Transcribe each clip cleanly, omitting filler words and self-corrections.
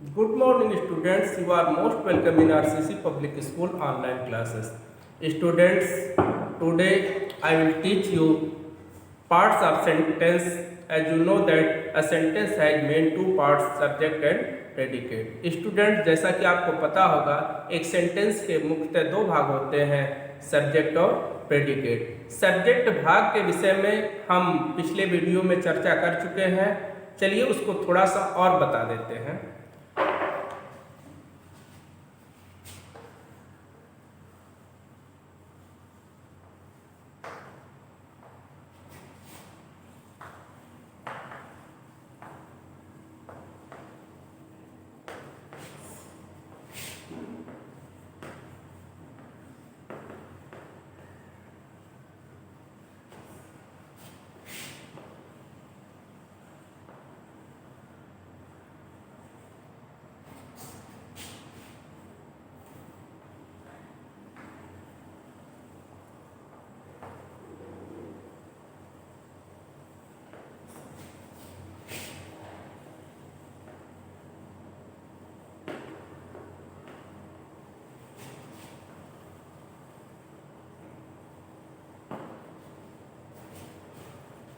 Good morning, students. You are most welcome in RCC Public School online classes. Students, today I will teach you parts of sentence. As you know that a sentence has main two parts, subject and predicate. Students, जैसा कि आपको पता होगा, एक sentence के मुख्यतः दो भाग होते हैं, सब्जेक्ट और प्रेडिकेट। सब्जेक्ट भाग के विषय में हम पिछले वीडियो में चर्चा कर चुके हैं। चलिए उसको थोड़ा सा और बता देते हैं।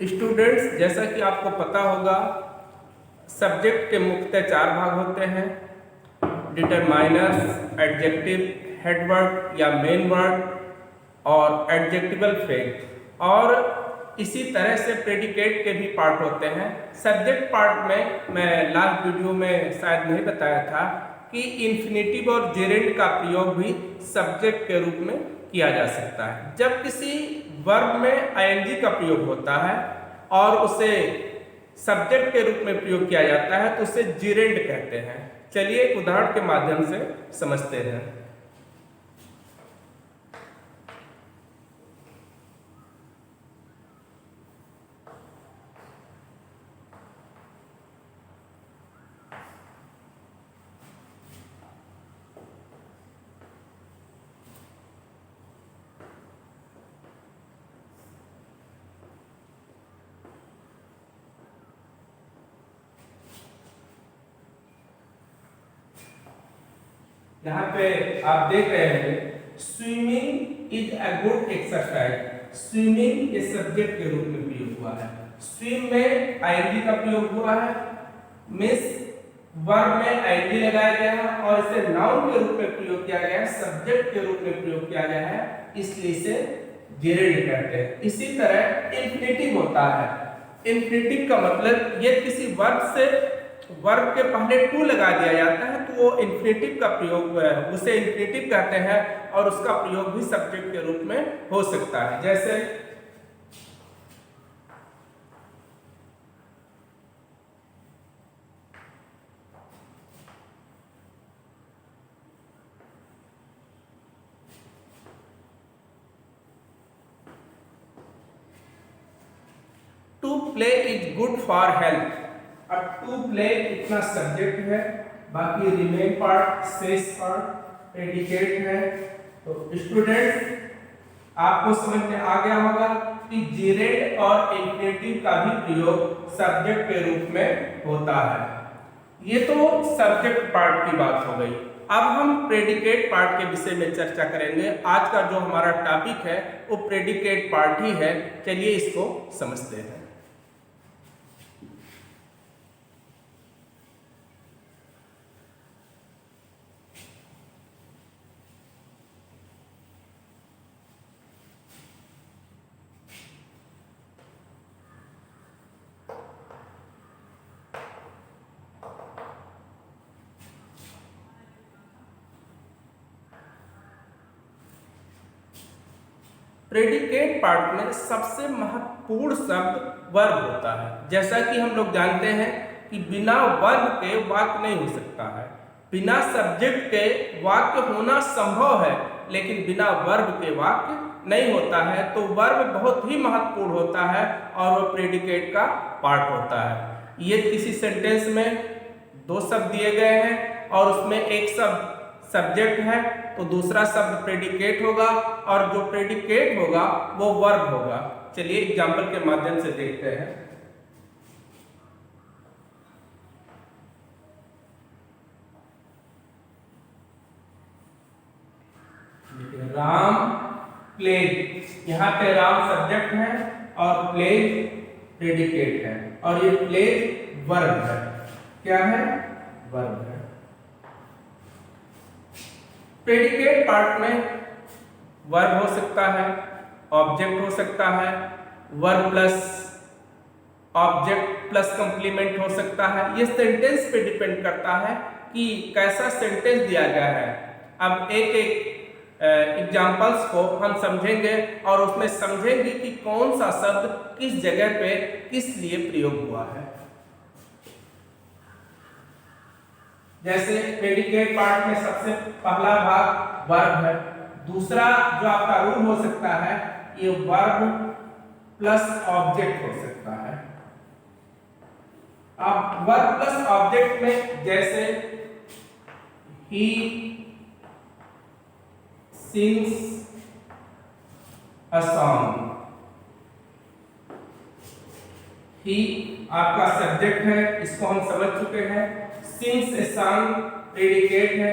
स्टूडेंट्स, जैसा कि आपको पता होगा, सब्जेक्ट के मुख्यतः चार भाग होते हैं, डिटरमाइनर्स, एडजेक्टिव, हेडवर्ड या मेन वर्ड और एडजेक्टिवल फ्रेज। और इसी तरह से प्रेडिकेट के भी पार्ट होते हैं। सब्जेक्ट पार्ट में मैं लास्ट वीडियो में शायद नहीं बताया था कि इन्फिनेटिव और जेरेंड का प्रयोग भी सब्जेक्ट के रूप में किया जा सकता है। जब किसी वर्ब में आईएनजी का प्रयोग होता है और उसे सब्जेक्ट के रूप में प्रयोग किया जाता है तो उसे जेरेंड कहते हैं। चलिए एक उदाहरण के माध्यम से समझते हैं। यहाँ पे आप देख रहे हैं swimming is a good exercise. Swimming ये सब्जेक्ट के रूप में प्रयोग हुआ है। स्विम में आईएनजी का प्रयोग हुआ है, मींस वर्ब में आईएनजी लगाया गया है और इसे नाउन के रूप में प्रयोग किया गया है, सब्जेक्ट के रूप में प्रयोग किया गया है, इसलिए इसे जेरेंड कहते हैं। इसी तरह इन्फिनेटिव होता है। इन्फिनेटिव का मतलब ये किसी वर्ब से वर्ब के पहले टू लगा दिया जाता है तो वो इन्फिनेटिव का प्रयोग उसे इन्फिनेटिव कहते हैं और उसका प्रयोग भी सब्जेक्ट के रूप में हो सकता है। जैसे to play is good for health. अब टू प्ले इतना सब्जेक्ट है, बाकी रिमेन पार्ट, शेष पार्ट प्रेडिकेट है। तो स्टूडेंट आपको समझ में आ गया होगा कि जेरेंड और इन्फिनेटिव का भी प्रयोग सब्जेक्ट के रूप में होता है। ये तो सब्जेक्ट पार्ट की बात हो गई। अब हम प्रेडिकेट पार्ट के विषय में चर्चा करेंगे। आज का जो हमारा टॉपिक है वो प्रेडिकेट पार्ट ही है। चलिए इसको समझते हैं। प्रेडिकेट पार्ट में सबसे महत्वपूर्ण शब्द वर्ब होता है। जैसा कि हम लोग जानते हैं कि बिना वर्ब के वाक्य नहीं हो सकता है। बिना सब्जेक्ट के वाक्य होना संभव है, लेकिन बिना वर्ब के वाक्य नहीं होता है। तो वर्ब बहुत ही महत्वपूर्ण होता है और वो प्रेडिकेट का पार्ट होता है। ये किसी सेंटेंस में दो शब्द दिए गए हैं और उसमें एक शब्द सब्जेक्ट है तो दूसरा शब्द प्रेडिकेट होगा और जो प्रेडिकेट होगा वो वर्ब होगा। चलिए एग्जाम्पल के माध्यम से देखते हैं। राम प्लेड। यहाँ पे राम सब्जेक्ट है और प्लेड प्रेडिकेट है, और ये प्लेड वर्ब है। क्या है? वर्ब है। प्रेडिकेट पार्ट में वर्ब हो सकता है, ऑब्जेक्ट हो सकता है, verb plus object plus complement हो सकता है। ये सेंटेंस पे डिपेंड करता है कि कैसा सेंटेंस दिया गया है। अब एक एक एग्जाम्पल्स को हम समझेंगे और उसमें समझेंगे कि कौन सा शब्द किस जगह पे किस लिए प्रयोग हुआ है। जैसे प्रेडिकेट पार्ट में सबसे पहला भाग वर्ब है। दूसरा जो आपका रूल हो सकता है, ये वर्ब प्लस ऑब्जेक्ट हो सकता है। अब वर्ब प्लस ऑब्जेक्ट में जैसे ही sings a song। ही आपका सब्जेक्ट है, इसको हम समझ चुके हैं। sings a song प्रेडिकेट है,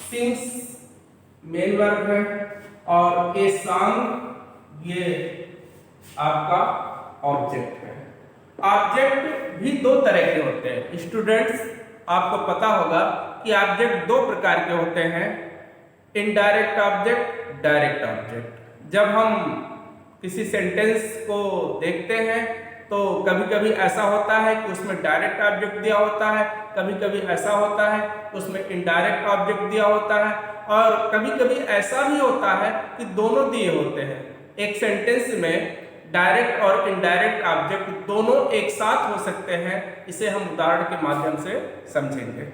sings मेन वर्ब है, और a song ये आपका ऑब्जेक्ट है। ऑब्जेक्ट भी दो तरह के होते हैं स्टूडेंट्स, आपको पता होगा कि ऑब्जेक्ट दो प्रकार के होते हैं, इनडायरेक्ट ऑब्जेक्ट, डायरेक्ट ऑब्जेक्ट। जब हम किसी सेंटेंस को देखते हैं तो कभी कभी ऐसा होता है कि उसमें डायरेक्ट ऑब्जेक्ट दिया होता है, कभी कभी ऐसा होता है उसमें इनडायरेक्ट ऑब्जेक्ट दिया होता है, और कभी कभी ऐसा भी होता है कि दोनों दिए होते हैं। एक सेंटेंस में डायरेक्ट और इनडायरेक्ट ऑब्जेक्ट दोनों एक साथ हो सकते हैं। इसे हम उदाहरण के माध्यम से समझेंगे।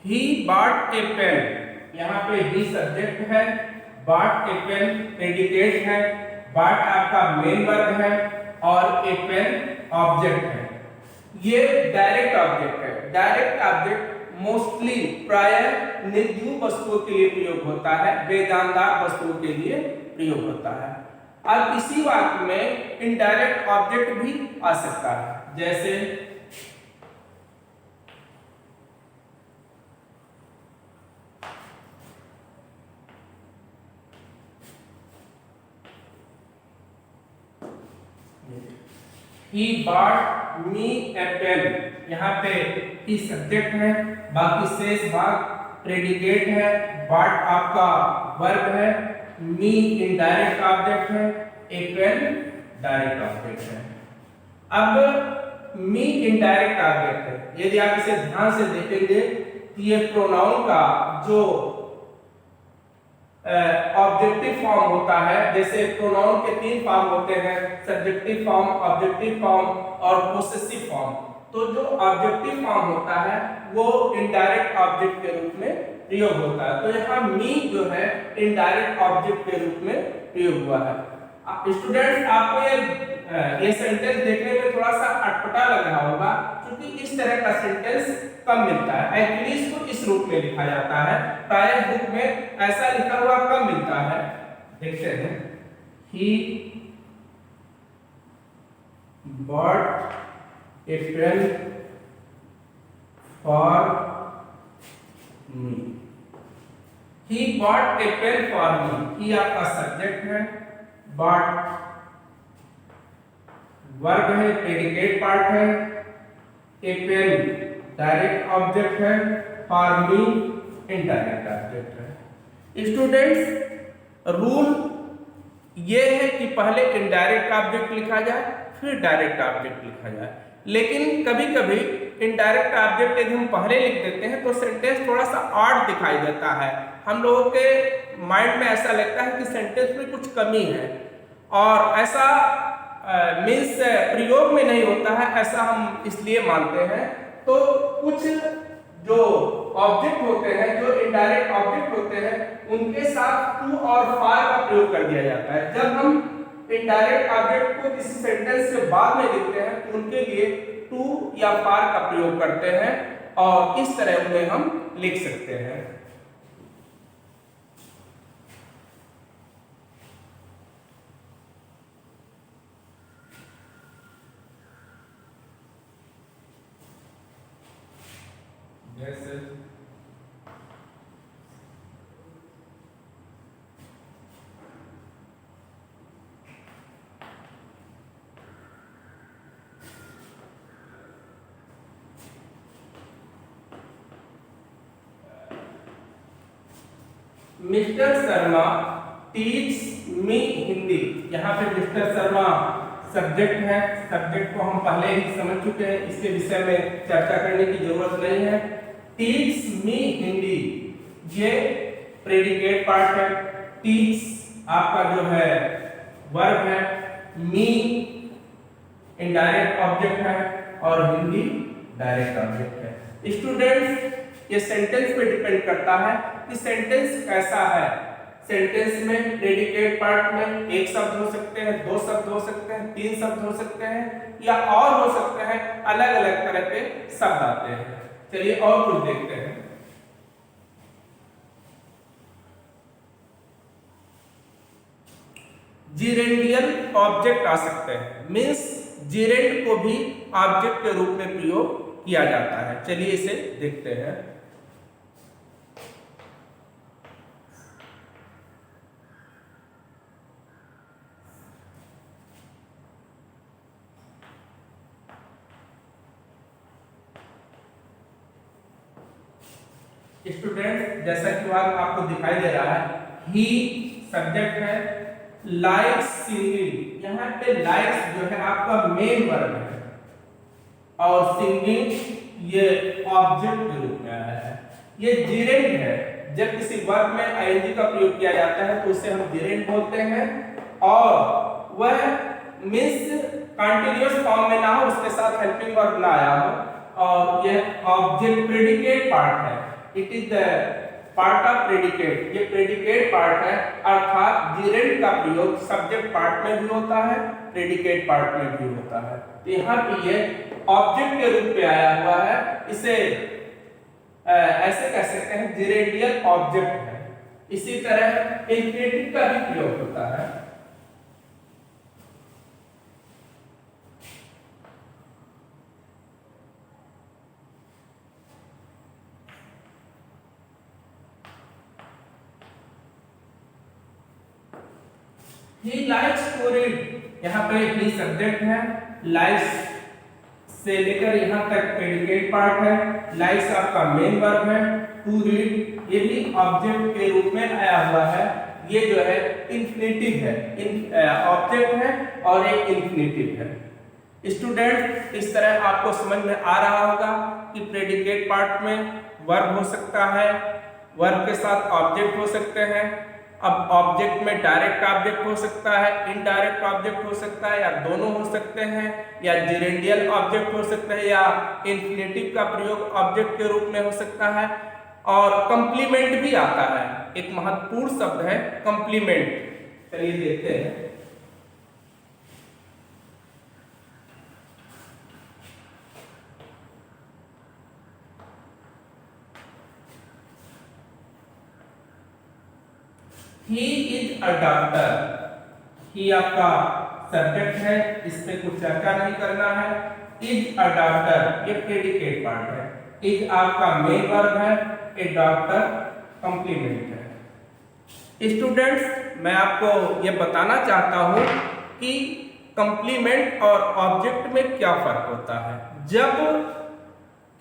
He bought a pen। यहाँ पे ही सब्जेक्ट है, bought a pen प्रेडिकेट है, bought आपका मेन वर्ब है और a pen ऑब्जेक्ट है। ये डायरेक्ट ऑब्जेक्ट है। डायरेक्ट ऑब्जेक्ट मोस्टली प्रायः निर्जीव वस्तुओं के लिए प्रयोग होता है, बेजानदार वस्तुओं के लिए प्रयोग होता है। अब इसी वाक्य में इनडायरेक्ट ऑब्जेक्ट भी आ सकता है, जैसे He bought me a pen। यहाँ पे ही सब्जेक्ट है, बाकी शेष भाग प्रेडिकेट है, bought आपका वर्ब है, me इनडायरेक्ट ऑब्जेक्ट है, a pen डायरेक्ट ऑब्जेक्ट है। अब me इनडायरेक्ट ऑब्जेक्ट है। यदि आप इसे ध्यान से देखेंगे तो ये प्रोनाउन का जो ऑब्जेक्टिव फॉर्म होता है, जैसे प्रोनाउन के तीन फॉर्म होते हैं, सब्जेक्टिव फॉर्म, ऑब्जेक्टिव फॉर्म और पोसेसिव फॉर्म। तो जो ऑब्जेक्टिव फॉर्म होता है वो इनडायरेक्ट ऑब्जेक्ट के रूप में प्रयोग होता है। तो यहाँ मी जो है इनडायरेक्ट ऑब्जेक्ट के रूप में प्रयोग हुआ है। स्टूडेंट्स, आपको ये सेंटेंस देखने में थोड़ा सा अटपटा लग रहा होगा, क्योंकि इस तरह का सेंटेंस कम मिलता है। एक्चुअली इसको इस रूप में लिखा जाता है, प्रायः बुक में ऐसा लिखा हुआ कम मिलता है। देखते हैं, he bought a pen for me. He bought a pen for me. He आपका सब्जेक्ट है, बॉट वर्ब है, प्रेडिकेट पार्ट है, ए पेन डायरेक्ट ऑब्जेक्ट है, फॉर मी इनडायरेक्ट ऑब्जेक्ट है। स्टूडेंट्स, रूल ये है कि पहले इनडायरेक्ट ऑब्जेक्ट लिखा जाए, फिर डायरेक्ट ऑब्जेक्ट लिखा जाए। लेकिन कभी कभी इनडायरेक्ट ऑब्जेक्ट यदि हम पहले लिख देते हैं तो सेंटेंस थोड़ा सा ऑड दिखाई देता है। हम लोगों के माइंड में ऐसा लगता है कि सेंटेंस में कुछ कमी है, और ऐसा मीन्स प्रयोग में नहीं होता है, ऐसा हम इसलिए मानते हैं। तो कुछ जो ऑब्जेक्ट होते हैं, जो इनडायरेक्ट ऑब्जेक्ट होते हैं, उनके साथ टू और फॉर का प्रयोग कर दिया जाता है। जब हम इनडायरेक्ट ऑब्जेक्ट को किसी सेंटेंस के बाद में लिखते हैं तो उनके लिए टू या फार का प्रयोग करते हैं और इस तरह उन्हें हम लिख सकते हैं। जैसे mister Sharma teach me Hindi. यहाँ पे मिस्टर शर्मा सब्जेक्ट है, सब्जेक्ट को हम पहले ही समझ चुके हैं, इसके विषय में चर्चा करने की जरूरत नहीं है। टीच मी हिंदी ये प्रेडिकेट पार्ट है, टीच आपका जो है वर्ब है, मी इनडायरेक्ट ऑब्जेक्ट है और हिंदी डायरेक्ट ऑब्जेक्ट है। स्टूडेंट्स ये सेंटेंस पे डिपेंड करता है कि सेंटेंस कैसा है। सेंटेंस में प्रेडिकेट पार्ट में एक शब्द हो सकते हैं, दो शब्द हो सकते हैं, तीन शब्द हो सकते हैं या और हो सकते हैं, अलग अलग तरह के शब्द आते हैं। चलिए और कुछ देखते हैं। जिरेंडियल ऑब्जेक्ट आ सकते हैं, मीन्स जिरेंड को भी ऑब्जेक्ट के रूप में प्रयोग किया जाता है। चलिए इसे देखते हैं। स्टूडेंट जैसा कि वहां आपको दिखाई दे रहा है, ही सब्जेक्ट है, लाइक सिंगिंग, यहाँ पे लाइक्स जो है आपका मेन वर्ब है और सिंगिंग ये ऑब्जेक्ट के रूप में आया है। ये जिरेंड है, जब किसी वर्ब में आईएनजी का प्रयोग किया जाता है तो उसे हम जिरेंड बोलते हैं और वह मीन्स कंटीन्यूअस फॉर्म में ना हो, उसके साथ हेल्पिंग वर्ब ना आया हो और यह ऑब्जेक्ट प्रेडिकेट पार्ट है। It is the part of predicate, ये प्रेडिकेट पार्ट है, अर्थात जिरेंड का प्रयोग सब्जेक्ट पार्ट में भी होता है, प्रेडिकेट पार्ट में भी होता है। तो यहाँ पे ये ऑब्जेक्ट के रूप में आया हुआ है, इसे ऐसे कह सकते हैं जिरेंडियल ऑब्जेक्ट है। इसी तरह इंफिनिटिव का भी प्रयोग होता है। He likes to read, यहाँ पे he सब्जेक्ट है, likes से लेकर यहाँ तक प्रेडिकेट पार्ट है, likes आपका मेन वर्ब है, to read ये भी ऑब्जेक्ट के रूप में आया हुआ है। ये जो है इंफिनिटिव है, ऑब्जेक्ट है और एक इंफिनिटिव है। स्टूडेंट इस तरह आपको समझ में आ रहा होगा कि प्रेडिकेट पार्ट में वर्ब हो सकता है, वर्ब के साथ ऑब्जेक्ट हो सकते हैं। अब ऑब्जेक्ट में डायरेक्ट ऑब्जेक्ट हो सकता है, इनडायरेक्ट ऑब्जेक्ट हो सकता है या दोनों हो सकते हैं, या जिरेंडियल ऑब्जेक्ट हो सकता है या इंफिनिटिव का प्रयोग ऑब्जेक्ट के रूप में हो सकता है। और कंप्लीमेंट भी आता है, एक महत्वपूर्ण शब्द है कंप्लीमेंट। चलिए देखते हैं। He is a doctor, ही आपका सब्जेक्ट है, इस पे कुछ चर्चा नहीं करना है। इज अ डॉक्टर ये प्रेडिकेट पार्ट है, इज आपका मेन वर्ब है, ए डॉक्टर कंप्लीमेंट है। स्टूडेंट्स मैं आपको ये बताना चाहता हूँ कि कंप्लीमेंट और ऑब्जेक्ट में क्या फर्क होता है। जब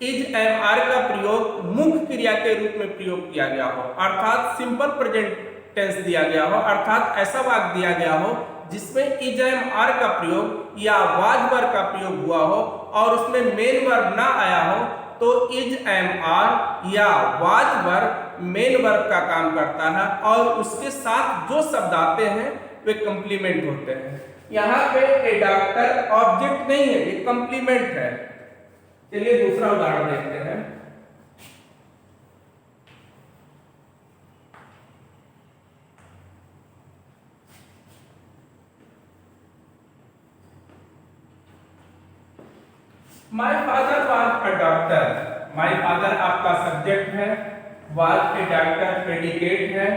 इज एम आर का प्रयोग मुख्य क्रिया के रूप में प्रयोग किया गया हो, अर्थात सिंपल प्रेजेंट टेंस दिया गया हो, अर्थात ऐसा वाक्य दिया गया हो जिसमें इज एम आर का प्रयोग या वाज वर्ब का प्रयोग हुआ हो और उसमें मेन वर्ब ना आया हो, तो इज एम आर या वाज वर्ब मेन वर्ब का काम करता है और उसके साथ जो शब्द आते हैं वे कंप्लीमेंट होते हैं। यहाँ पे ए डॉक्टर ऑब्जेक्ट नहीं है, ये कंप्लीमेंट है। चलिए दूसरा उदाहरण देखते हैं। My father was a doctor. My father आपका सब्जेक्ट है, वाज ए डॉक्टर प्रेडिकेट है,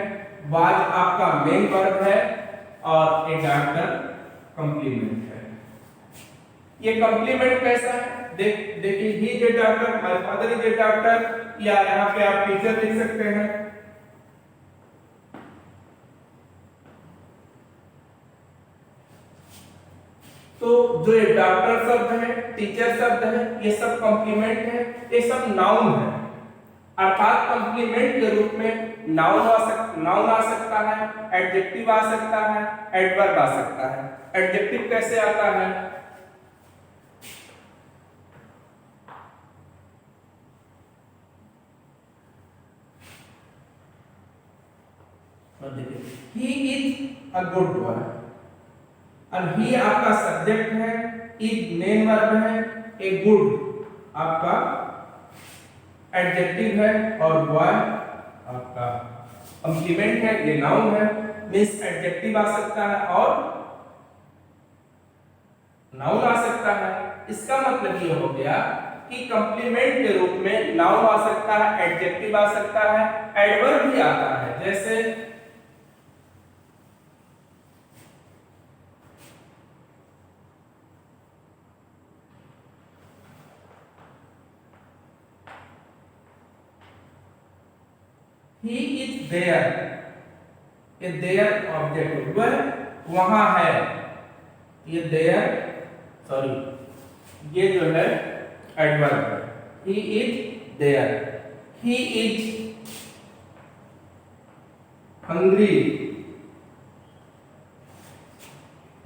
वाज आपका मेन वर्ब है और ए डॉक्टर कंप्लीमेंट है। ये कंप्लीमेंट कैसा है? देखिए he is a doctor, my father is a doctor, या यहाँ पे आप टीचर लिख सकते हैं। तो जो ये डॉक्टर शब्द है, टीचर शब्द है, ये सब कॉम्प्लीमेंट है, ये सब नाउन है। अर्थात कॉम्प्लीमेंट के रूप में नाउन आ सकता है, एडजेक्टिव आ सकता है, एडवर्ब आ सकता है। एडजेक्टिव कैसे आता है? He is a good boy, और ही आपका सब्जेक्ट है, इज मेन वर्ब है, ए गुड आपका एडजेक्टिव है और बॉय आपका कंप्लीमेंट है, ये नाउन है। मींस एडजेक्टिव आ सकता है और नाउन आ सकता है। इसका मतलब ये हो गया कि कंप्लीमेंट के रूप में नाउन आ सकता है, एडजेक्टिव आ सकता है, एडवर्ब भी आता है। जैसे he is there, ये there ऑब्जेक्ट, वह वहां है, ये there सॉरी ये जो है एडवर्ब है। he is there, he is hungry,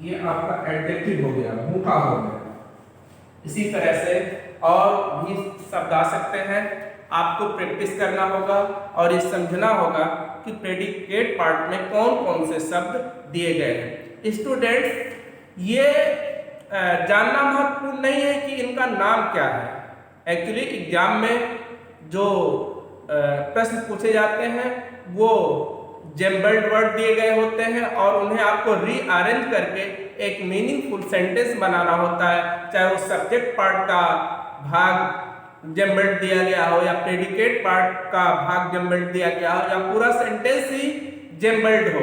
ये आपका एडजेक्टिव हो गया, भूखा हो गया। इसी तरह से और भी शब्द आ सकते हैं। आपको प्रैक्टिस करना होगा और ये समझना होगा कि प्रेडिकेट पार्ट में कौन कौन से शब्द दिए गए हैं। स्टूडेंट्स, ये जानना महत्वपूर्ण नहीं है कि इनका नाम क्या है। एक्चुअली एग्जाम में जो प्रश्न पूछे जाते हैं वो जम्बल्ड वर्ड दिए गए होते हैं और उन्हें आपको रीअरेंज करके एक मीनिंगफुल सेंटेंस बनाना होता है, चाहे वो सब्जेक्ट पार्ट का भाग जम्बल्ड दिया गया हो या प्रेडिकेट पार्ट का भाग जम्बल्ड दिया गया हो या पूरा सेंटेंस ही जम्बल्ड हो।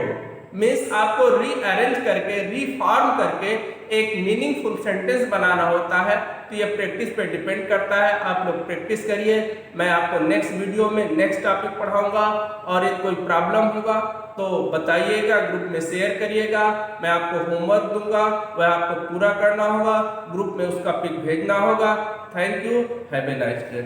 मीन्स आपको रीअरेंज करके, रीफॉर्म करके एक मीनिंगफुल सेंटेंस बनाना होता है। तो ये प्रैक्टिस पे डिपेंड करता है। आप लोग प्रैक्टिस करिए। मैं आपको नेक्स्ट वीडियो में नेक्स्ट टॉपिक पढ़ाऊंगा और एक कोई प्रॉब्लम होगा तो बताइएगा, ग्रुप में शेयर करिएगा। मैं आपको होमवर्क दूंगा, वह आपको पूरा करना होगा, ग्रुप में उसका पिक भेजना होगा। Thank you, have a nice day.